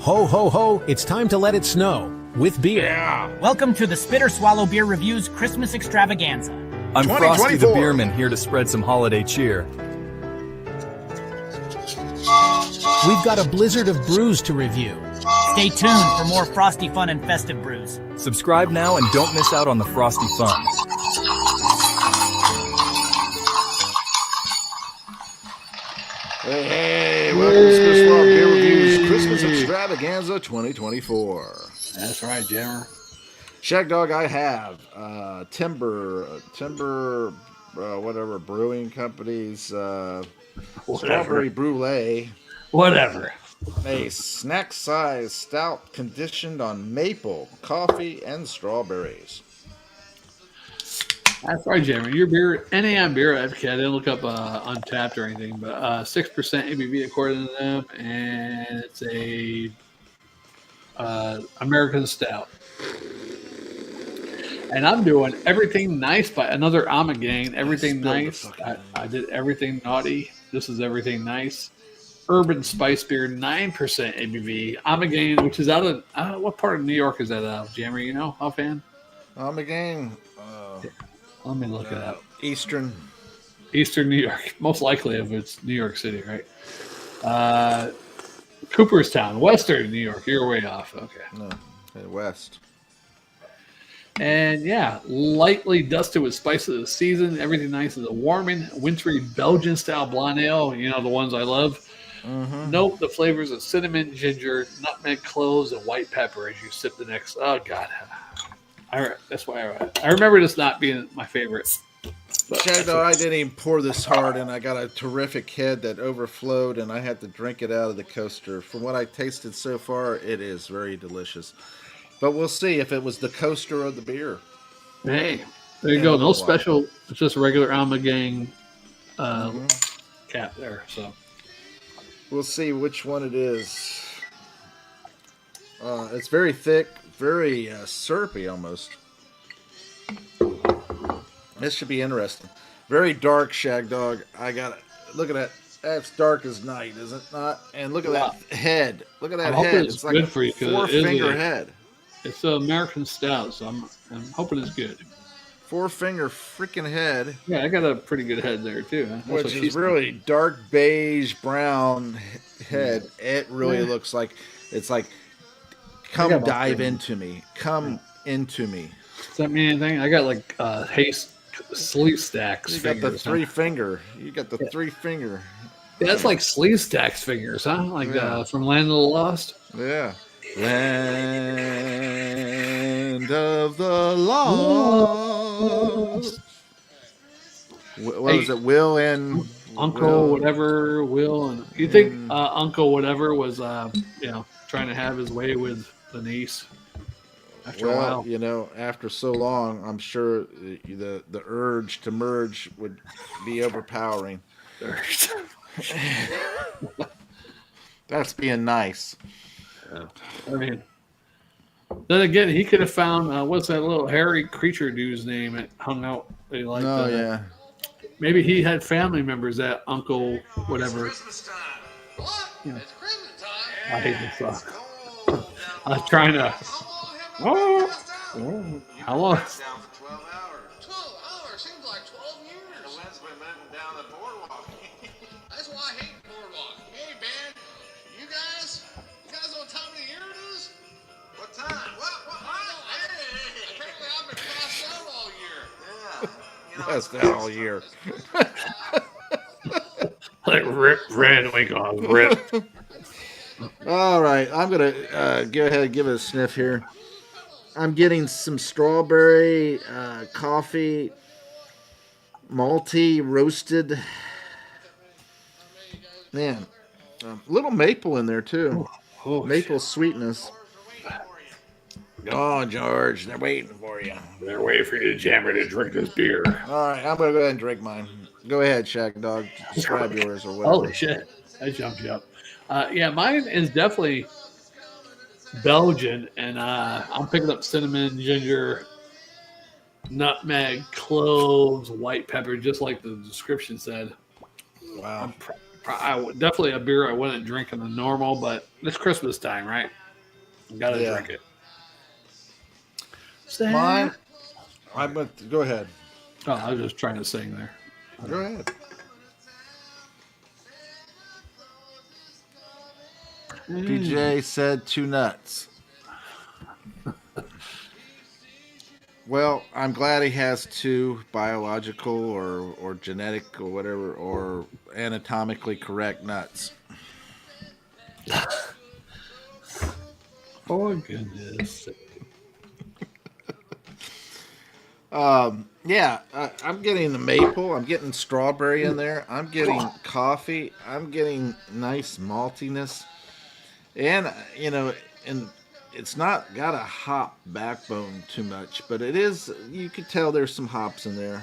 Ho, ho, ho, it's time to let it snow with beer. Yeah. Welcome to the Spitter Swallow Beer Review's Christmas Extravaganza. I'm Frosty the Beerman, here to spread some holiday cheer. We've got a blizzard of brews to review. Stay tuned for more frosty fun and festive brews. Subscribe now and don't miss out on the frosty fun. Hey, welcome to Spitter Swallow Beer Review's Christmas Extravaganza 2024. That's right, Jammer. Shagdog, I have Timber, whatever, brewing companies, Strawberry Brulee. Whatever. A snack-sized stout conditioned on maple, coffee, and strawberries. That's right, Jammer. Your beer, NAM Beer Advocate, I didn't look up Untapped or anything, but 6% ABV according to them, and it's a American Stout. And I'm doing Everything Nice by another Ommegang. Everything Nice. I did Everything Naughty. This is Everything Nice. Urban Spice Beer, 9% ABV. Ommegang, which is out of, what part of New York is that out of, Jammer? You know, offhand? Ommegang. Let me look it up. Eastern New York. Most likely if it's New York City, right? Cooperstown, Western New York. You're way off. Okay. No, West. And yeah, lightly dusted with spice of the season. Everything Nice is a warming, wintry Belgian-style blonde ale. You know, the ones I love. Mm-hmm. Note the flavors of cinnamon, ginger, nutmeg, cloves, and white pepper as you sip the next. Oh, God. That's why I remember this not being my favorite. Shagdog, I didn't even pour this hard, and I got a terrific head that overflowed, and I had to drink it out of the coaster. From what I tasted so far, it is very delicious. But we'll see if it was the coaster of the beer. Hey, there you go. No special. It's just a regular Ommegang cap there. So we'll see which one it is. It's very thick, very syrupy almost. This should be interesting. Very dark, Shagdog. I got it. Look at that. That's dark as night, is it not? And look at that head. Look at that head. It's like a four-finger head. It's an American Stout, so I'm hoping it's good. Four-finger freaking head. Yeah, I got a pretty good head there, too. Which is really dark beige brown head. It really looks like, it's like, come dive into me. Come into me. Does that mean anything? I got like haste sleeve stacks. You got the three-finger. You got the three-finger. Yeah, that's like sleeve stacks fingers, huh? Like from Land of the Lost? Yeah. Land of the Lost. What was it? Will and Uncle whatever. Will and you think Uncle whatever was trying to have his way with the niece after a while? You know, after so long, I'm sure the urge to merge would be overpowering. That's being nice. I mean, then again, he could have found what's that little hairy creature dude's name that hung out. They liked. Yeah. Maybe he had family members that Uncle whatever. It's Christmas time. What? You know, It's Christmas time. I hate this song. I was trying to. How long? Down for 12 hours. 12 hours seems like 12 years. The wind's been moving down the boardwalk. That's why I hate the boardwalk. Hey, man, you guys know what time of the year it is? What time? What? Hey. Apparently, I've been passed out all year. Yeah. Passed out all year. Like rip, randomly gone, rip. All right, I'm gonna go ahead and give it a sniff here. I'm getting some strawberry, coffee, malty, roasted. Man, a little maple in there too. Maple sweetness. Go on, George. They're waiting for you. They're waiting for you to Jammer to drink this beer. All right, I'm gonna go ahead and drink mine. Go ahead, Shagdog. Describe yours or whatever. Holy shit! I jumped you up. Mine is definitely Belgian, and I'm picking up cinnamon, ginger, nutmeg, cloves, white pepper, just like the description said. Wow. Definitely a beer I wouldn't drink in the normal, but it's Christmas time, right? Got to drink it. Mine, go ahead. Oh, I was just trying to sing there. Go ahead. PJ said 2 nuts. Well, I'm glad he has 2 biological or genetic or whatever or anatomically correct nuts. Oh goodness. Yeah, I'm getting the maple. I'm getting strawberry in there. I'm getting coffee. I'm getting nice maltiness. And, and it's not got a hop backbone too much, but it is, you can tell there's some hops in there.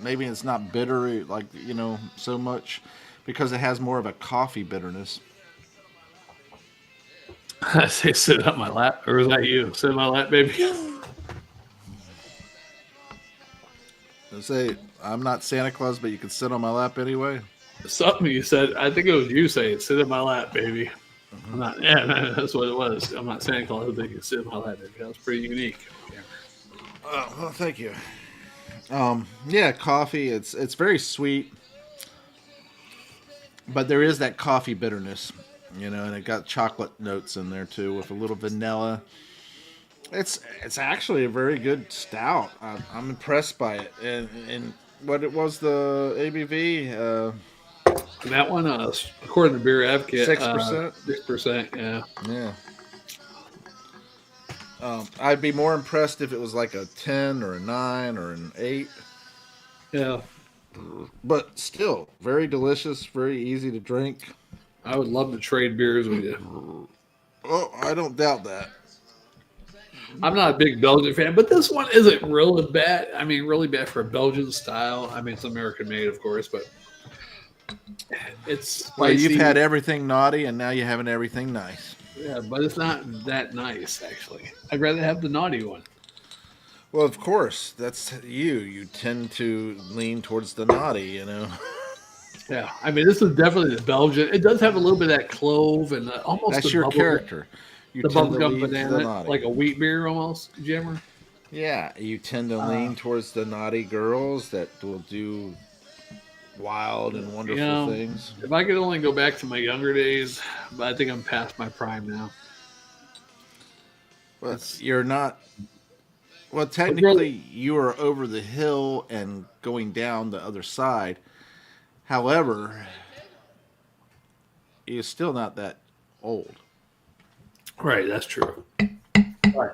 Maybe it's not bitter, like, so much because it has more of a coffee bitterness. I say sit on my lap, or is that you? Sit on my lap, baby. I say, I'm not Santa Claus, but you can sit on my lap anyway. Something you said, I think it was you saying, sit in my lap, baby. I'm not, that's what it was. I'm not Santa Claus, but you can sit in my lap, baby. That was pretty unique. Yeah. Well, thank you. Yeah, coffee, it's very sweet, but there is that coffee bitterness, and it got chocolate notes in there too with a little vanilla. It's actually a very good stout. I'm impressed by it. And what it was the ABV? That one, according to Beer Advocate, 6%. 6%, yeah. Yeah. I'd be more impressed if it was like a 10 or a 9 or an 8. Yeah. But still, very delicious, very easy to drink. I would love to trade beers with you. Oh, I don't doubt that. I'm not a big Belgian fan, but this one isn't really bad. I mean, really bad for a Belgian style. I mean, it's American made, of course, but it's spicy. Well, you've had everything naughty, and now you're having everything nice. Yeah, but it's not that nice, actually. I'd rather have the naughty one. Well, of course, that's you. You tend to lean towards the naughty, Yeah, I mean, this is definitely the Belgian. It does have a little bit of that clove and almost That's the your bubble character. You the tend to bubblegum lean to the banana, naughty. like a wheat beer almost, Jimmer. Yeah, you tend to lean towards the naughty girls that will do wild and wonderful things. If I could only go back to my younger days, but I think I'm past my prime now. Well, you're not. Well, technically, you are over the hill and going down the other side. However, you're still not that old. Right, that's true. Right.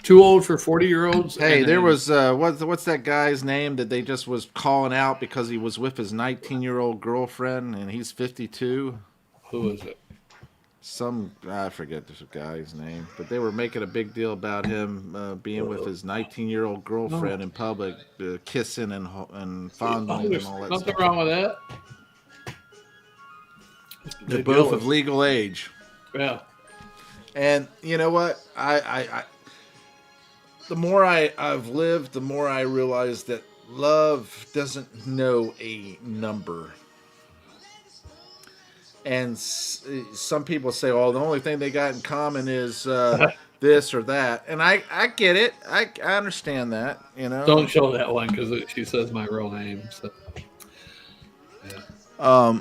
Too old for 40-year-olds. Hey, there was what's that guy's name that they just was calling out because he was with his 19-year-old girlfriend and he's 52. Who is it? I forget this guy's name, but they were making a big deal about him being with his 19-year-old girlfriend in public, kissing and fondling and all that Nothing stuff. wrong with that. They're both of legal age. Yeah. And you know what? I the more I've lived, the more I realize that love doesn't know a number. And some people say, "Oh, the only thing they got in common is this or that." And I get it. I understand that. Don't show that one because she says my real name. So. Yeah.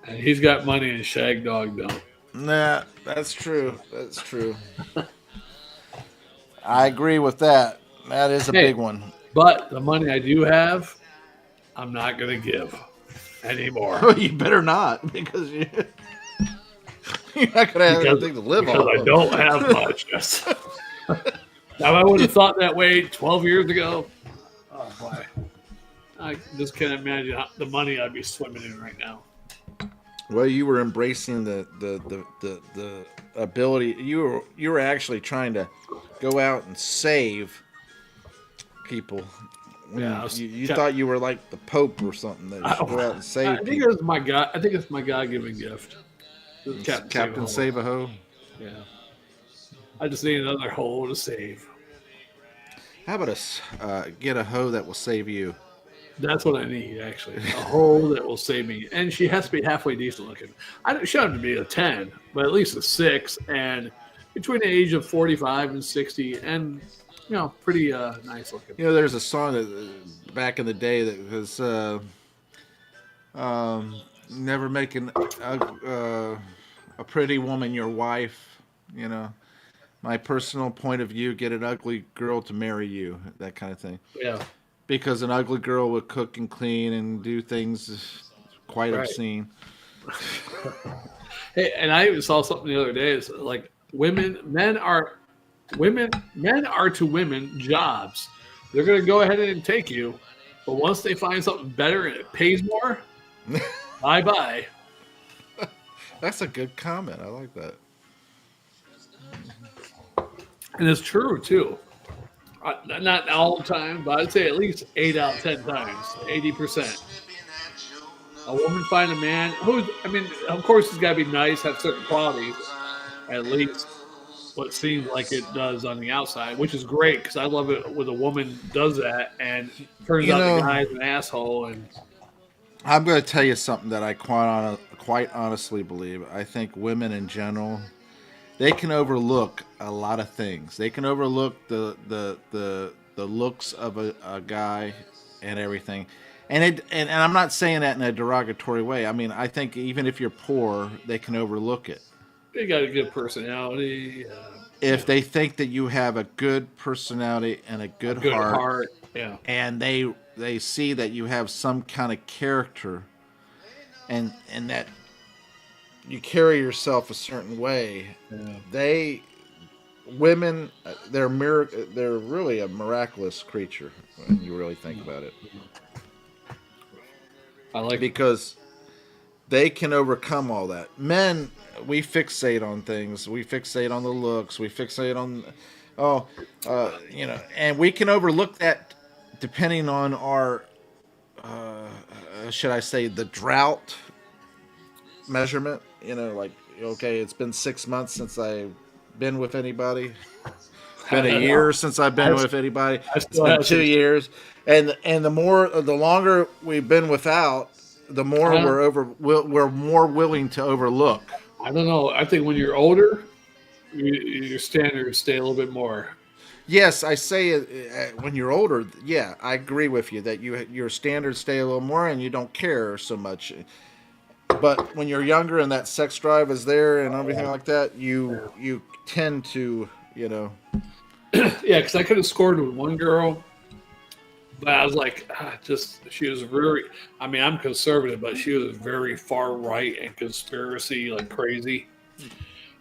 And he's got money and Shagdog don't. Nah, that's true. That's true. I agree with that. That is a big one. But the money I do have, I'm not going to give anymore. Well, you better not, because you're not going to have anything to live on. Because I don't have much. Now, I would have thought that way 12 years ago. Oh, boy. I just can't imagine the money I'd be swimming in right now. Well, you were embracing the ability. You were actually trying to go out and save people. Yeah, you thought you were like the Pope or something that you should go out and save I think people. it's my God. I think it's my God-given gift. Captain Save-A-Ho. Yeah. I just need another hole to save. How about get a hoe that will save you? That's what I need, actually. A hoe that will save me. And she has to be halfway decent looking. I don't, she doesn't have to be a 10, but at least a 6. And between the age of 45 and 60, and, pretty nice looking. There's a song that back in the day that was never making a pretty woman your wife. My personal point of view, get an ugly girl to marry you, that kind of thing. Yeah. Because an ugly girl would cook and clean and do things quite obscene. Hey, and I even saw something the other day. It's like men are to women jobs. They're going to go ahead and take you, but once they find something better and it pays more, bye. That's a good comment. I like that. And it's true too. Not all the time, but I'd say at least 8 out of 10 times, 80%. A woman find a man of course, he's got to be nice, have certain qualities, at least what seems like it does on the outside, which is great because I love it when a woman does that and turns out the guy's an asshole. And I'm going to tell you something that I quite honestly believe. I think women in general, they can overlook a lot of things. They can overlook the looks of a guy and everything. And I'm not saying that in a derogatory way. I mean, I think even if you're poor, they can overlook it. They got a good personality. If they think that you have a good personality and a good heart, yeah, and they see that you have some kind of character, and that you carry yourself a certain way, women, they're really a miraculous creature when you really think about it. I like because they can overcome all that. Men, we fixate on things. We fixate on the looks. We fixate on, and we can overlook that depending on our, should I say, the drought measurement. Okay, it's been 6 months since I've been with anybody. It's been a year since I've been with anybody. It's been 2 years, and the longer we've been without, the more we're more willing to overlook. I don't know. I think when you're older, your standards stay a little bit more. Yes, I say when you're older. Yeah, I agree with you that your standards stay a little more, and you don't care so much. But when you're younger and that sex drive is there and everything like that, you tend to, Yeah, because I could have scored with one girl, but I was like, she was very, I'm conservative, but she was very far right and conspiracy, like crazy.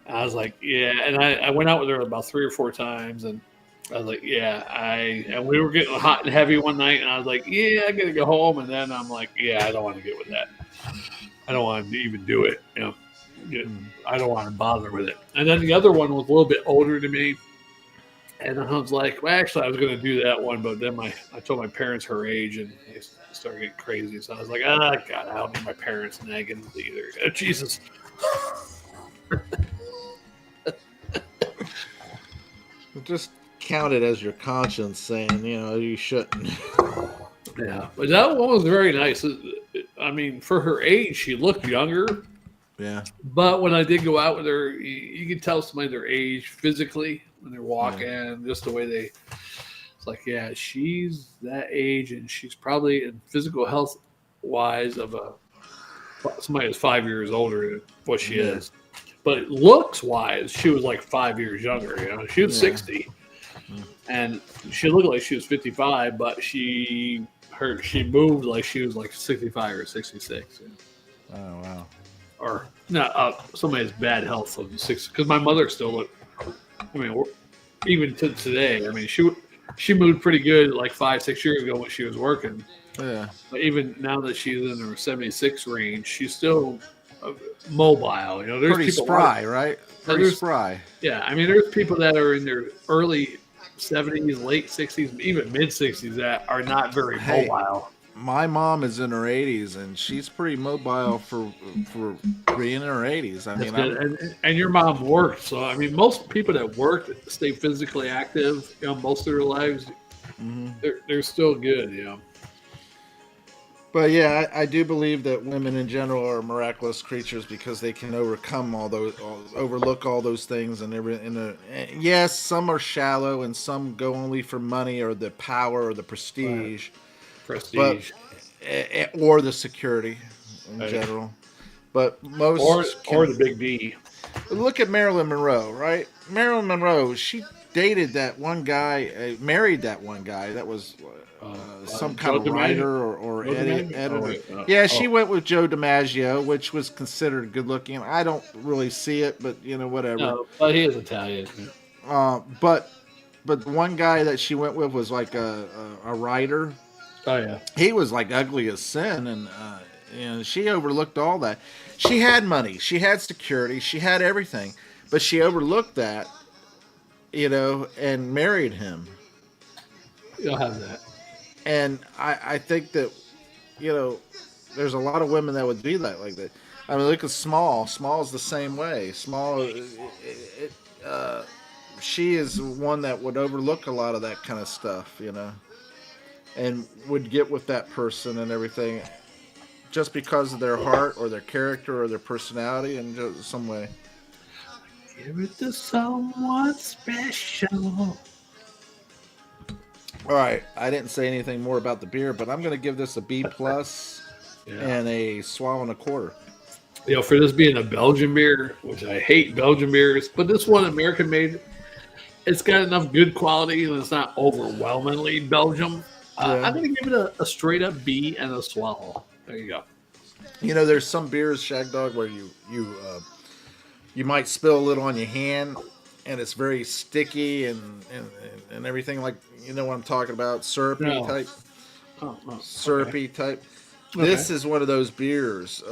And I was like, yeah, and I went out with her about 3 or 4 times, and I was like, and we were getting hot and heavy one night, and I was like, yeah, I gotta go home, and then I'm like, yeah, I don't want to get with that. I don't want to even do it, I don't want to bother with it. And then the other one was a little bit older than me. And I was like, well, actually, I was going to do that one, but then I told my parents her age, and they started getting crazy. So I was like, God, I don't need my parents nagging either. Oh, Jesus. Just count it as your conscience saying, you shouldn't. Yeah, but that one was very nice. For her age, she looked younger. Yeah. But when I did go out with her, you could tell somebody their age physically when they're walking, just the way they. It's like, yeah, she's that age, and she's probably in physical health wise of somebody that's 5 years older than what she is. But looks wise, she was like 5 years younger. She was 60, and she looked like she was 55, but she moved like she was like 65 or 66. Oh wow. Or not somebody has bad health of 60, because my mother still looked. Even to today, she moved pretty good like 5-6 years ago when she was working. Yeah. But even now that she's in her 76 range, she's still mobile. There's pretty people spry, right? Pretty spry. Yeah, there's people that are in their early 70s, late 60s, even mid 60s that are not very mobile. My mom is in her 80s, and she's pretty mobile for being in her 80s. And your mom worked, so most people that work stay physically active, most of their lives. They're still good, But yeah, I do believe that women in general are miraculous creatures because they can overcome overlook all those things, and yes, some are shallow and some go only for money or the power or the prestige, but Prestige. or the security in Right. general. But most Or the big D. look at Marilyn Monroe, right? Marilyn Monroe, she dated that one guy, married that one guy that was some kind Joe of DiMaggio? writer or Joe DiMaggio? editor. Oh, wait, Yeah, she went with Joe DiMaggio, which was considered good looking. I don't really see it, but whatever. No, but he is Italian. But the one guy that she went with was like a writer. Oh yeah. He was like ugly as sin, and she overlooked all that. She had money, she had security, she had everything, but she overlooked that, and married him. You'll have that. And I think that, there's a lot of women that would do that like that. I mean, look at Small. Small's the same way. Small, she is one that would overlook a lot of that kind of stuff, and would get with that person and everything just because of their heart or their character or their personality in just some way. Give it to someone special. All right, I didn't say anything more about the beer, but I'm going to give this a B plus and a swallow and a quarter. For this being a Belgian beer, which I hate Belgian beers, but this one American made, it's got enough good quality and it's not overwhelmingly Belgium. I'm going to give it a straight up B and a swallow. There you go. There's some beers, Shagdog, where you might spill a little on your hand, and it's very sticky and everything. Like, you know what I'm talking about, syrupy type. Syrupy type. This is one of those beers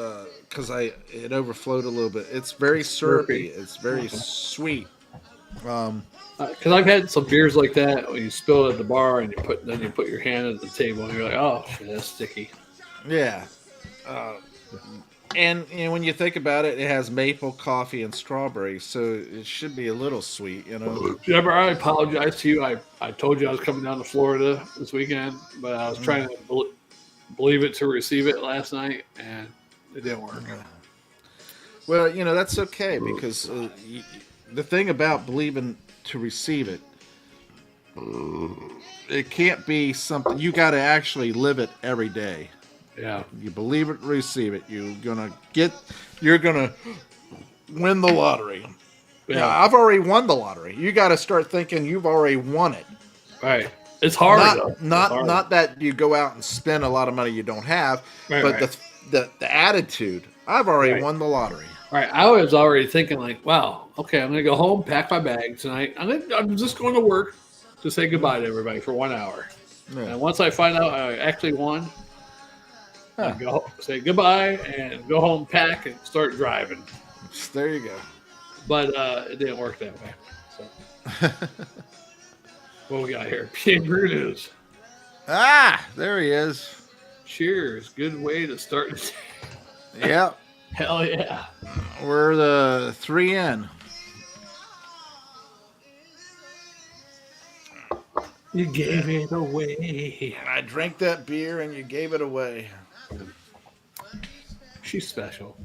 because it overflowed a little bit. It's very syrupy. It's very sweet. Because I've had some beers like that when you spill it at the bar and you put your hand at the table and you're like, oh shit, that's sticky. Yeah. And when you think about it, it has maple, coffee, and strawberry, so it should be a little sweet, Remember, I apologize to you. I told you I was coming down to Florida this weekend, but I was trying to believe it to receive it last night, and it didn't work. Well, that's okay because the thing about believing to receive it, it can't be something you got to actually live it every day. Yeah. You believe it, receive it. You're gonna win the lottery. Yeah, I've already won the lottery. You got to start thinking you've already won it. Right. It's hard. Not that you go out and spend a lot of money you don't have, but the attitude. I've already won the lottery. Right. I was already thinking like, wow, okay, I'm gonna go home, pack my bag tonight. I'm just going to work to say goodbye to everybody for 1 hour. Yeah. And once I find out I actually won, I go say goodbye and go home, pack, and start driving. There you go. But it didn't work that way. So. What we got here? PA Brew News. There he is. Cheers. Good way to start the day. Yep. Hell yeah. We're the 3 in. You gave it away. I drank that beer and you gave it away. She's special.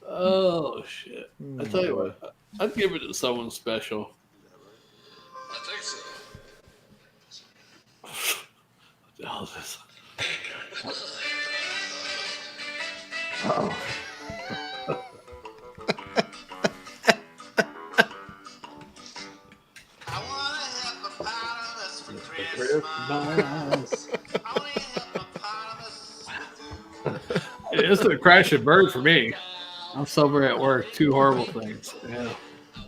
Oh, shit. I tell you what, I'd give it to someone special. I think so. What the hell is this? Uh-oh. I want a hippopotamus for Christmas. Christmas. I want a hippopotamus. It's a crashing bird for me. I'm sober at work. 2 horrible things. Yeah.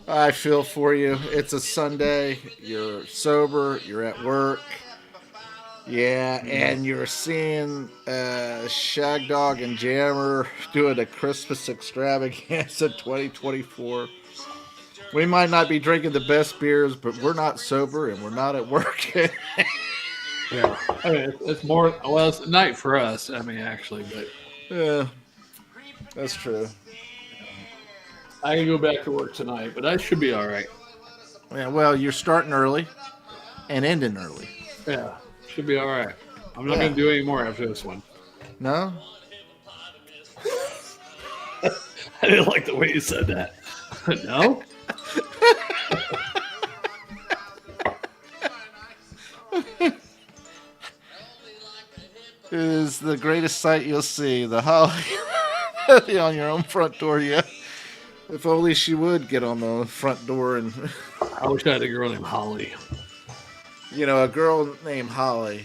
I feel for you. It's a Sunday. You're sober. You're at work. Yeah, and you're seeing Shagdog and Jammer doing a Christmas extravaganza 2024. We might not be drinking the best beers, but we're not sober and we're not at work. Yeah. I mean, it's more, well, it's a night for us. I mean, actually, but. Yeah, that's true. I can go back to work tonight, but I should be all right. Yeah, well, you're starting early and ending early. Yeah, should be all right. I'm not Yeah. going to do any more after this one. No? I didn't like the way you said that. No? It is the greatest sight you'll see. The holly on your own front door. Yeah. If only she would get on the front door and, I wish I had a girl named Holly. a girl named Holly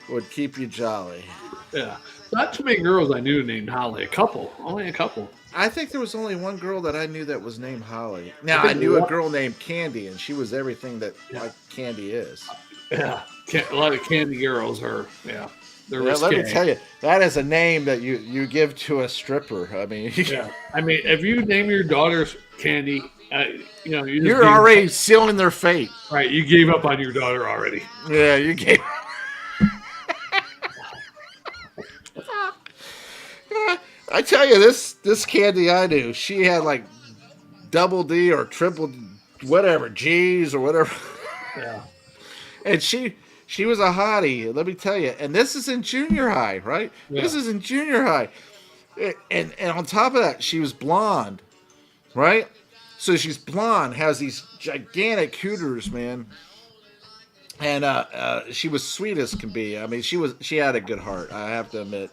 would keep you jolly. Yeah. Not too many girls I knew named Holly. A couple. Only a couple. I think there was only one girl that I knew that was named Holly. Now, I knew a girl named Candy, and she was everything that like Candy is. Yeah. A lot of candy girls are, yeah. They're Yeah, risque. let me tell you, that is a name that you give to a stripper. I mean, Yeah. I mean, if you name your daughter Candy, you're already sealing their fate. Right. You gave up on your daughter already. Yeah, you gave. I tell you, this Candy I knew, she had like double D or triple whatever G's or whatever, Yeah. and she was a hottie. Let me tell you, and this is in junior high, right? Yeah. This is in junior high, and on top of that, she was blonde, right? So she's blonde, has these gigantic hooters, man. And she was sweet as can be. I mean, she had a good heart, I have to admit.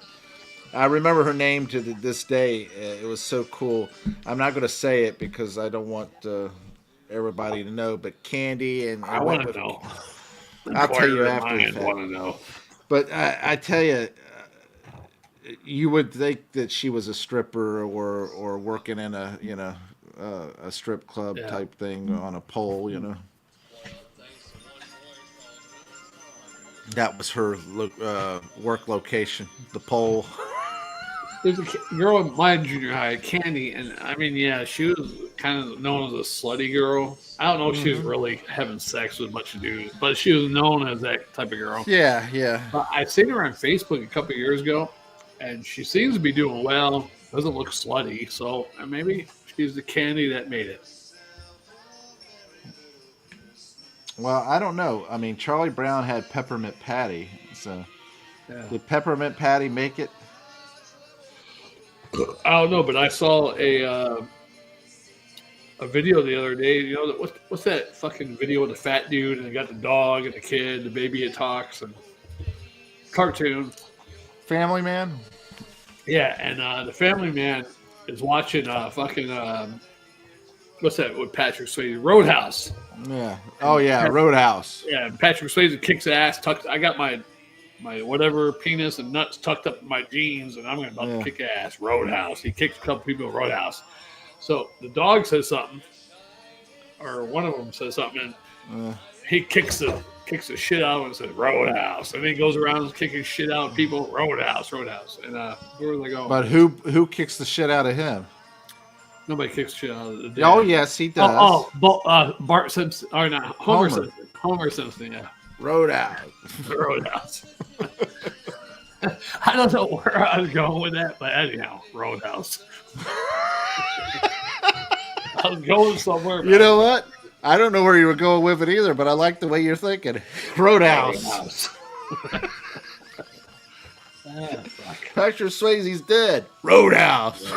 I remember her name to this day. It was so cool. I'm not going to say it because I don't want everybody to know. But Candy and I want to know. I'll tell you after. I want to know. But I tell you, you would think that she was a stripper or working in a a strip club type thing on a pole. That was her work location, the pole. There's a girl in my junior high, Candy, and I mean, yeah, she was kind of known as a slutty girl. I don't know if she was really having sex with a bunch of dudes, but she was known as that type of girl. Yeah, yeah. But I seen her on Facebook a couple of years ago, and she seems to be doing well. Doesn't look slutty, so maybe she's the Candy that made it. Well, I don't know. I mean, Charlie Brown had Peppermint Patty, so did Peppermint Patty make it? I don't know, but I saw a video the other day. What's that fucking video with the fat dude and they got the dog and the kid, the baby that talks, and cartoon. Family Man? Yeah, and the family man is watching fucking what's that with Patrick Swayze? Roadhouse. Yeah. Oh yeah, Roadhouse. Yeah, Patrick Swayze kicks ass. I got my whatever penis and nuts tucked up in my jeans, and I'm about to kick ass. Roadhouse. He kicks a couple people in Roadhouse. So the dog says something, or one of them says something, and he kicks the shit out of him and says Roadhouse, and then he goes around kicking shit out of people. Roadhouse. And where do they go? But who kicks the shit out of him? Nobody kicks shit out of the dad. Oh yes, he does. Bart Simpson, or not Homer Simpson. Homer Simpson, yeah. Roadhouse. I don't know where I was going with that, but anyhow, Roadhouse. I was going somewhere. You know what? I don't know where you were going with it either, but I like the way you're thinking. Roadhouse. Patrick Swayze's dead. Roadhouse.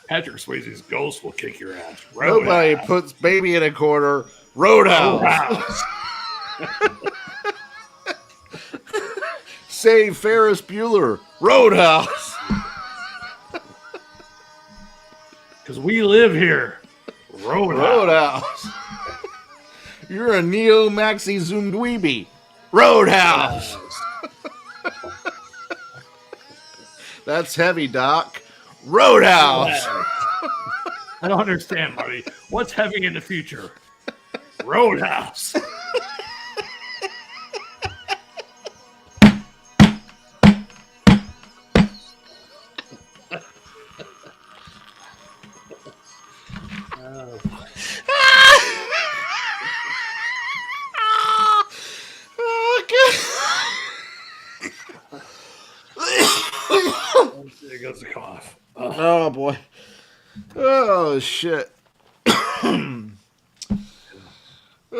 Patrick Swayze's ghost will kick your ass. Nobody puts baby in a corner. Roadhouse. Save Ferris Bueller. Roadhouse. Because we live here. Roadhouse. You're a Neo Maxi Zundweeby. Roadhouse. That's heavy, Doc. Roadhouse. I don't understand, Marty. What's heavy in the future? Roadhouse. There goes the cough. Oh boy. Oh shit.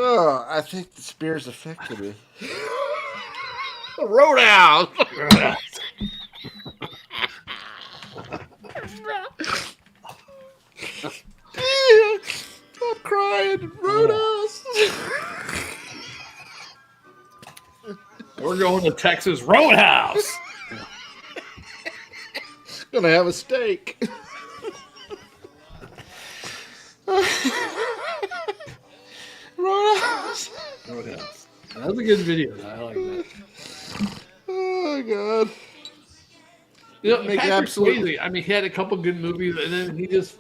Oh, I think the spears affected me. Roadhouse. I'm crying. Roadhouse. We're going to Texas Roadhouse. Gonna have a steak. Roadhouse. Roadhouse. That was a good video. I like that. Oh God. You know, Make Patrick absolute- Swayze, I mean, he had a couple good movies, and then he just,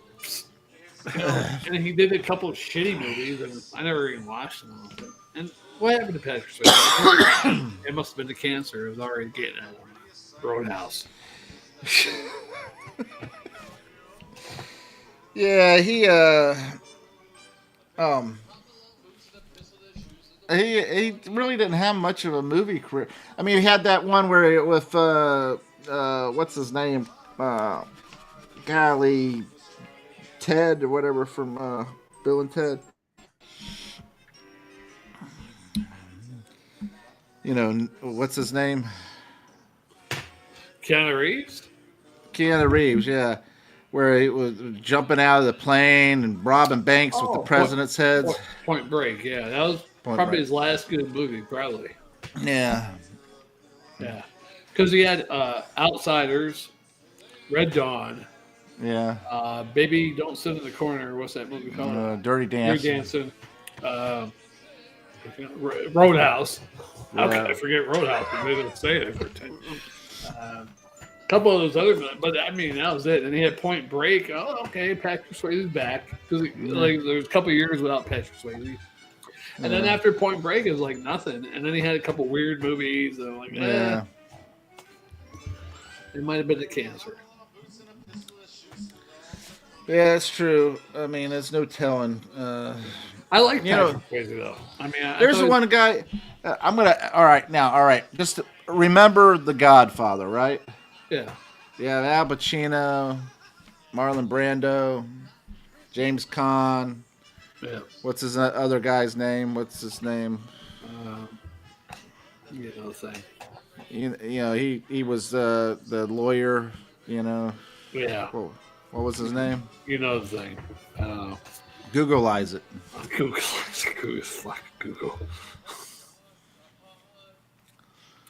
and he did a couple shitty movies, and I never even watched them. And what happened to Patrick Swayze? It must have been the cancer. It was already getting at him. Roadhouse. Yeah, he really didn't have much of a movie career. I mean, he had that one where with what's his name? Golly, Ted or whatever from Bill and Ted. You know, what's his name? Keanu Reeves? Keanu Reeves, yeah. Where he was jumping out of the plane and robbing banks with the president's heads. Point Break, yeah. That was Point probably Break. his last good movie, probably. Yeah. Yeah. Because he had Outsiders, Red Dawn, Yeah. Baby Don't Sit in the Corner. What's that movie called? Dirty Dancing. Dirty Dancing. Roadhouse. How Yeah. could I forget Roadhouse? Because they didn't say it for 10. A couple of those other, but I mean, that was it. And he had Point Break. Oh, okay, Patrick Swayze's back. Because like, there was a couple of years without Patrick Swayze. And then after Point Break, it was like nothing. And then he had a couple weird movies. And I'm like, Yeah. It might have been the cancer. Yeah, it's true. I mean, there's no telling. I like You know, Patrick Swayze, though. I mean, There's one guy. I'm gonna. All right. Just remember The Godfather, right? Yeah. Yeah, Al Pacino, Marlon Brando, James Caan. Yeah. What's his other guy's name? What's his name? You know the thing. You know, he was the lawyer. You know. Yeah. What was his name? You know the thing. Googleize it. Google. Fuck Google.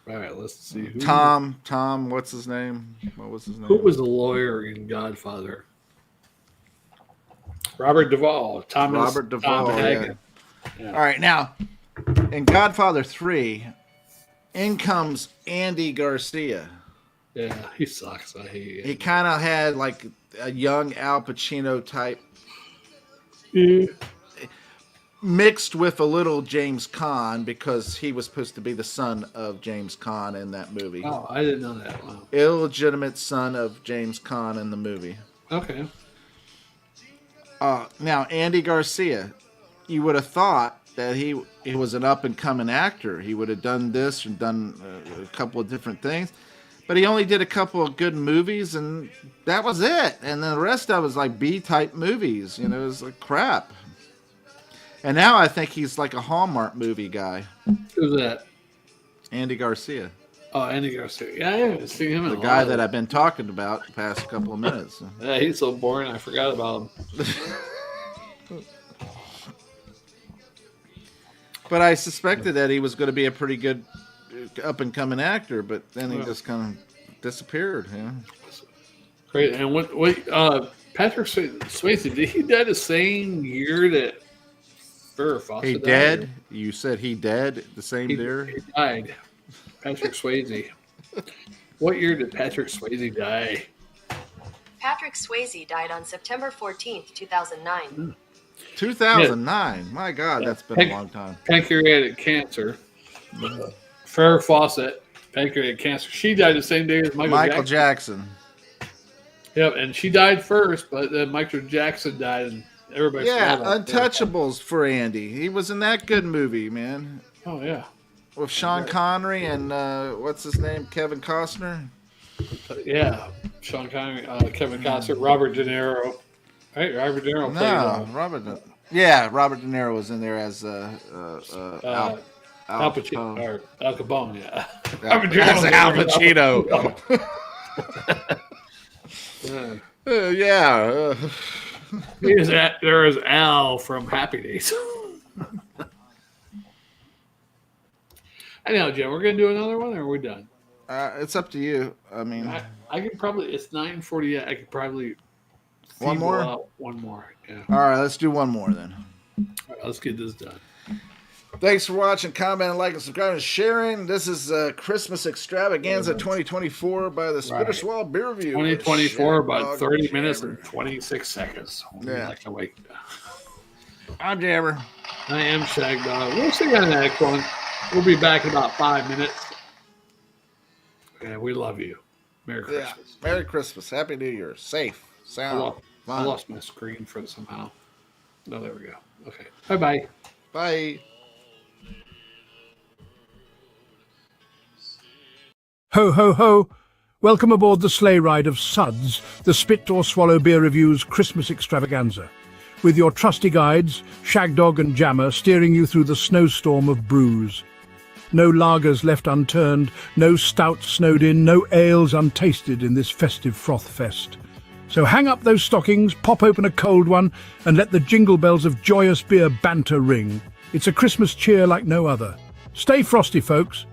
All right, let's see. Who Tom. What's his name? What was his name? Who was the lawyer in Godfather? Robert Duvall. Robert Duvall. Tom Hagen. Yeah. All right, now in Godfather 3, in comes Andy Garcia. Yeah, he sucks. I hate He it. kind of had like a young Al Pacino type, mixed with a little James Caan because he was supposed to be the son of James Caan in that movie. Oh, I didn't know that. Wow. Illegitimate son of James Caan in the movie. Okay. Now, Andy Garcia, you would have thought that he was an up-and-coming actor. He would have done this and done a couple of different things. But he only did a couple of good movies, and that was it. And then the rest of it was like B-type movies. You know, it was like crap. And now I think he's like a Hallmark movie guy. Who's that? Andy Garcia. Oh, Andy Garcia. Yeah, I haven't seen him in The a guy while. that I've been talking about the past couple of minutes. Yeah, he's so boring. I forgot about him. But I suspected that he was going to be a pretty good up-and-coming actor, but then he just kind of disappeared. Yeah. Great. And what Patrick Swayze, did he die the same year that Farrah Fawcett He died? dead? You said he dead the same year? He died. Patrick Swayze. What year did Patrick Swayze die? Patrick Swayze died on September 14th, 2009. 2009. My God, that's been a long time. Pancreatic cancer. Farrah Fawcett, pancreatic cancer. She died the same day as Michael Jackson. Yep, and she died first, but then Michael Jackson died, and everybody. Yeah, forgot about that. Untouchables for Andy. He was in that good movie, man. Oh yeah, with Sean Connery and what's his name, Kevin Costner. Yeah, Sean Connery, Kevin Costner, Robert De Niro. Right, Robert De Niro. No, Robert. Yeah, Robert De Niro was in there as Al Al Pacino, Capone. or Al Capone, yeah. As Al Pacino. Yeah. There is Al from Happy Days. Anyhow, Jim, we're gonna do another one, or are we done? It's up to you. I mean, I could probably. It's 9:40. I could probably. One more? out one more. Yeah. all right, let's do one more then. All right, let's get this done. Thanks for watching, commenting, liking, subscribing, and sharing. This is Christmas Extravaganza 2024 by the Spitter Swallow Beer Review. 2024, about Shagdog 30 minutes Jammer. and 26 seconds. Yeah. Like to wait. I'm Jammer. I am Shagdog. We'll see you on the next one. We'll be back in about 5 minutes. And we love you. Merry Yeah. Christmas. Merry Christmas. Happy New Year. Safe. I Sound. lost, I Fun. lost my screen for it somehow. Oh, there we go. Okay. Bye-bye. Bye. Ho, ho, ho! Welcome aboard the sleigh ride of Suds, the Spit or Swallow Beer Review's Christmas Extravaganza, with your trusty guides, Shagdog and Jammer, steering you through the snowstorm of brews. No lagers left unturned, no stouts snowed in, no ales untasted in this festive froth fest. So hang up those stockings, pop open a cold one, and let the jingle bells of joyous beer banter ring. It's a Christmas cheer like no other. Stay frosty, folks.